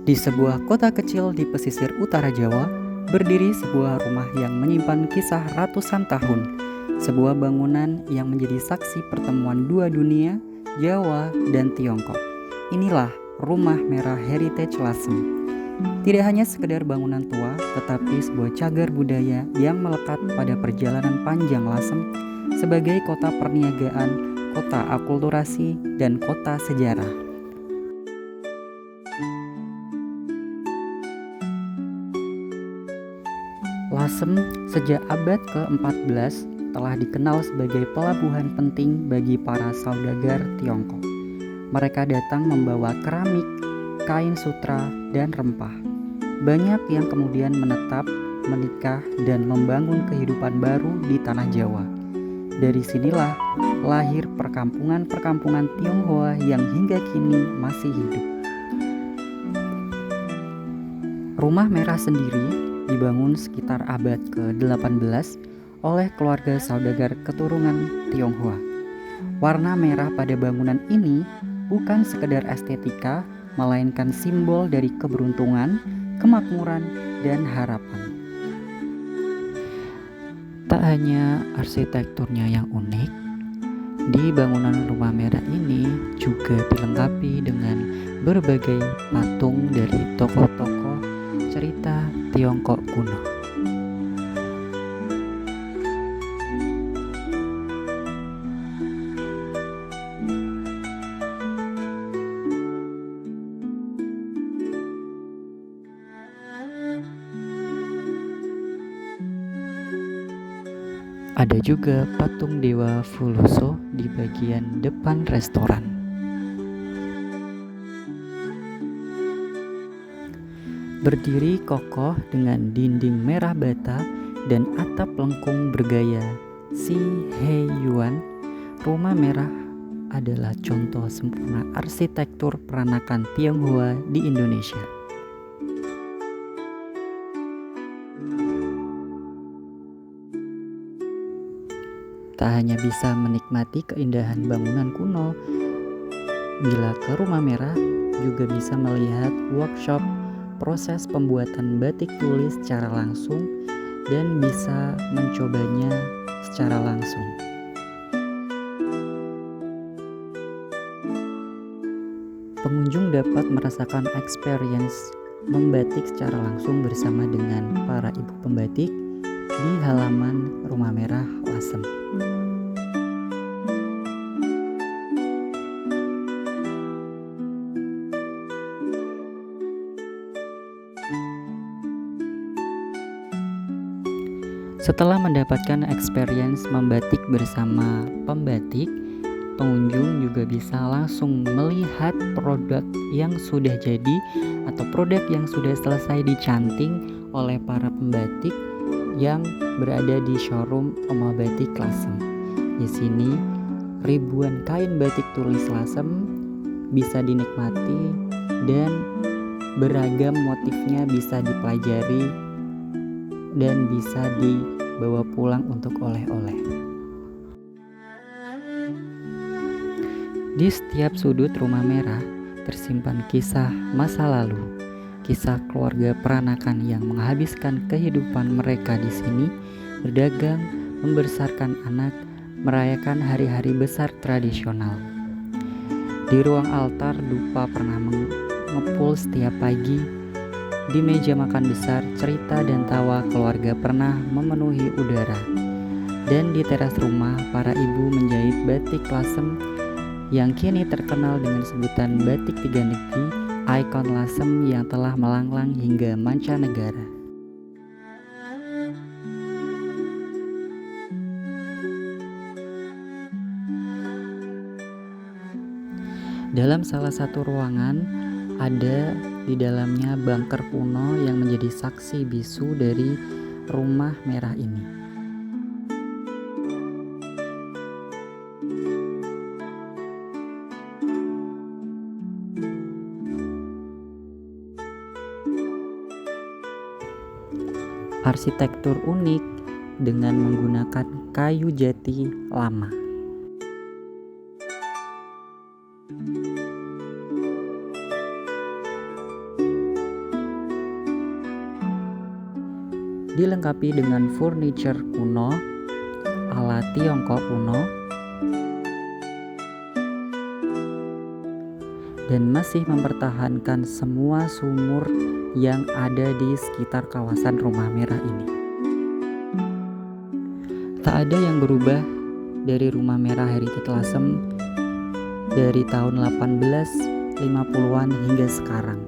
Di sebuah kota kecil di pesisir utara Jawa, berdiri sebuah rumah yang menyimpan kisah ratusan tahun. Sebuah bangunan yang menjadi saksi pertemuan dua dunia, Jawa dan Tiongkok. Inilah Rumah Merah Heritage Lasem. Tidak hanya sekedar bangunan tua, tetapi sebuah cagar budaya yang melekat pada perjalanan panjang Lasem sebagai kota perniagaan, kota akulturasi, dan kota sejarah. Lasem sejak abad ke-14 telah dikenal sebagai pelabuhan penting bagi para saudagar Tiongkok. Mereka datang membawa keramik, kain sutra, dan rempah. Banyak yang kemudian menetap, menikah, dan membangun kehidupan baru di tanah Jawa. Dari sinilah lahir perkampungan-perkampungan Tionghoa yang hingga kini masih hidup. Rumah Merah sendiri dibangun sekitar abad ke-18 oleh keluarga saudagar keturunan Tionghoa. Warna merah pada bangunan ini bukan sekedar estetika, melainkan simbol dari keberuntungan, kemakmuran, dan harapan. Tak hanya arsitekturnya yang unik, di bangunan Rumah Merah ini juga dilengkapi dengan berbagai patung dari tokoh-tokoh cerita Tiongkok kuno. Ada juga patung Dewa Fuluso di bagian depan restoran. Berdiri kokoh dengan dinding merah bata dan atap lengkung bergaya Si He Yuan, Rumah Merah adalah contoh sempurna arsitektur peranakan Tionghoa di Indonesia. Tak hanya bisa menikmati keindahan bangunan kuno, bila ke Rumah Merah juga bisa melihat workshop proses pembuatan batik tulis secara langsung dan bisa mencobanya secara langsung. Pengunjung dapat merasakan experience membatik secara langsung bersama dengan para ibu pembatik di halaman Rumah Merah Lasem. Setelah mendapatkan experience membatik bersama pembatik, pengunjung juga bisa langsung melihat produk yang sudah jadi atau produk yang sudah selesai dicanting oleh para pembatik yang berada di showroom Oma Batik Lasem. Di sini ribuan kain batik tulis Lasem bisa dinikmati dan beragam motifnya bisa dipelajari dan bisa dibawa pulang untuk oleh-oleh. Di setiap sudut Rumah Merah tersimpan kisah masa lalu, kisah keluarga peranakan yang menghabiskan kehidupan mereka di sini, berdagang, membesarkan anak, merayakan hari-hari besar tradisional. Di ruang altar dupa pernah mengepul setiap pagi. Di meja makan besar, cerita dan tawa keluarga pernah memenuhi udara. Dan di teras rumah, para ibu menjahit batik Lasem yang kini terkenal dengan sebutan Batik Tiga Negeri, ikon Lasem yang telah melanglang hingga mancanegara. Dalam salah satu ruangan, ada di dalamnya bunker kuno yang menjadi saksi bisu dari Rumah Merah ini. Arsitektur unik dengan menggunakan kayu jati lama. dilengkapi dengan furniture kuno ala Tiongkok kuno, dan masih mempertahankan semua sumur yang ada di sekitar kawasan Rumah Merah ini. Tak ada yang berubah dari Rumah Merah Heritage Lasem dari tahun 1850-an hingga sekarang.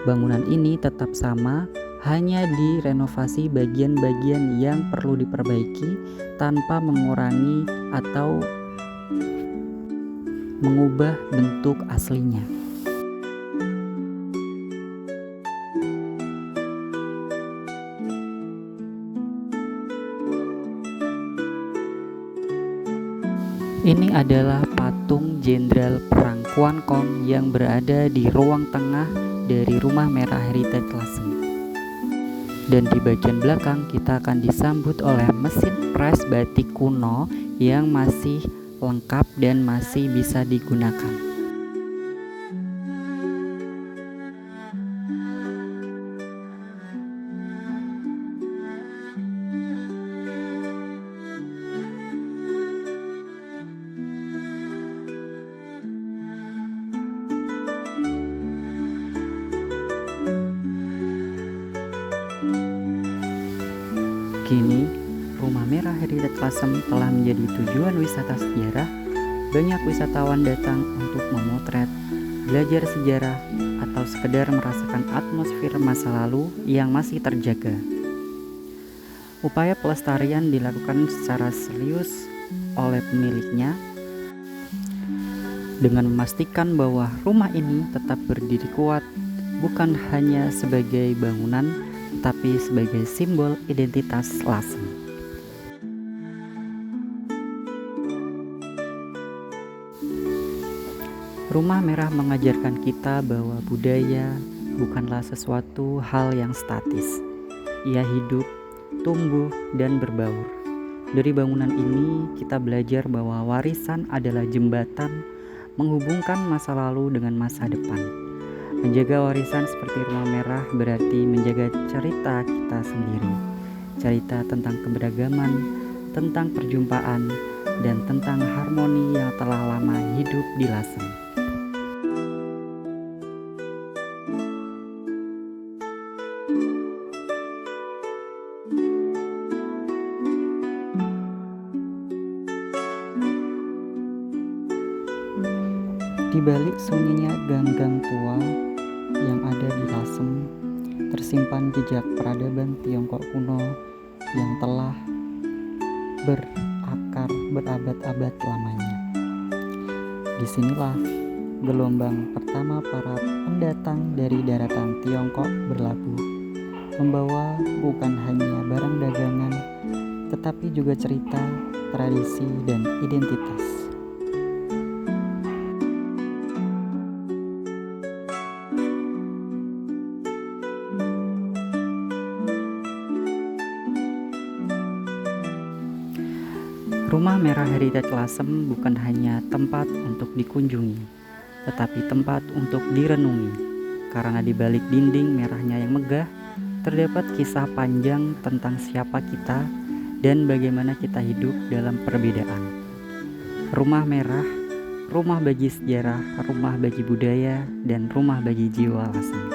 Bangunan ini tetap sama, hanya direnovasi bagian-bagian yang perlu diperbaiki tanpa mengurangi atau mengubah bentuk aslinya. Ini adalah patung Jenderal Perang Kuan Kong yang berada di ruang tengah dari Rumah Merah Heritage Lasem. Dan di bagian belakang kita akan disambut oleh mesin pres batik kuno yang masih lengkap dan masih bisa digunakan. Kini, Rumah Merah Heritage Lasem telah menjadi tujuan wisata sejarah. Banyak wisatawan datang untuk memotret, belajar sejarah, atau sekedar merasakan atmosfer masa lalu yang masih terjaga. Upaya pelestarian dilakukan secara serius oleh pemiliknya dengan memastikan bahwa rumah ini tetap berdiri kuat, bukan hanya sebagai bangunan, tapi sebagai simbol identitas Lasem. Rumah Merah mengajarkan kita bahwa budaya bukanlah sesuatu hal yang statis. Ia hidup, tumbuh, dan berbaur. Dari bangunan ini, kita belajar bahwa warisan adalah jembatan menghubungkan masa lalu dengan masa depan. Menjaga warisan seperti Rumah Merah berarti menjaga cerita kita sendiri. Cerita tentang keberagaman, tentang perjumpaan, dan tentang harmoni yang telah lama hidup di Lasem. Di balik sunyinya gang-gang tua yang ada di Lasem, tersimpan jejak peradaban Tiongkok kuno yang telah berakar berabad-abad lamanya. Disinilah gelombang pertama para pendatang dari daratan Tiongkok berlabuh, membawa bukan hanya barang dagangan, tetapi juga cerita, tradisi, dan identitas. Rumah Merah Heritage Lasem bukan hanya tempat untuk dikunjungi, tetapi tempat untuk direnungi. Karena di balik dinding merahnya yang megah, terdapat kisah panjang tentang siapa kita dan bagaimana kita hidup dalam perbedaan. Rumah Merah, rumah bagi sejarah, rumah bagi budaya, dan rumah bagi jiwa Lasem.